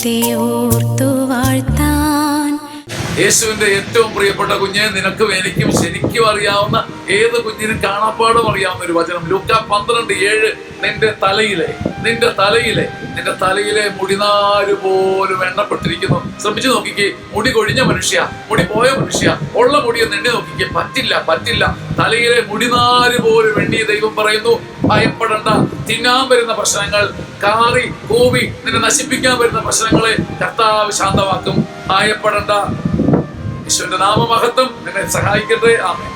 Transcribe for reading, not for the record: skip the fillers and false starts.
ദൈവത്തെ ഓർത്തു വാഴ്ത്താൻ. യേശുവിന്റെ ഏറ്റവും പ്രിയപ്പെട്ട കുഞ്ഞ്, നിനക്കും എനിക്കും ശരിക്കും അറിയാവുന്ന, ഏത് കുഞ്ഞിനും കാണാപ്പാടും അറിയാവുന്ന ഒരു വചനം, ലൂക്കാ 12:7. നിന്റെ തലയിലെ മുടിനാര് പോലും എണ്ണപ്പെട്ടിരിക്കുന്നു. ശ്രമിച്ചു നോക്കിക്കേ. മുടി കൊഴിഞ്ഞ മനുഷ്യ, മുടി പോയ മനുഷ്യ, ഉള്ള മുടിയൊന്ന് എണ്ണി നോക്കിക്കേ. പറ്റില്ല. തലയിലെ മുടിനാര് പോലും എണ്ണി. ദൈവം പറയുന്നു, ഭയപ്പെടണ്ട. തിന്നാൻ വരുന്ന പ്രശ്നങ്ങൾ, കാറി കൂവി നിന്നെ നശിപ്പിക്കാൻ വരുന്ന പ്രശ്നങ്ങളെ കർത്താവ് ശാന്തമാക്കും. ഭയപ്പെടണ്ട. യേശുവിന്റെ നാമമഹത്വം നിന്നെ സഹായിക്കട്ടെ. ആമേൻ.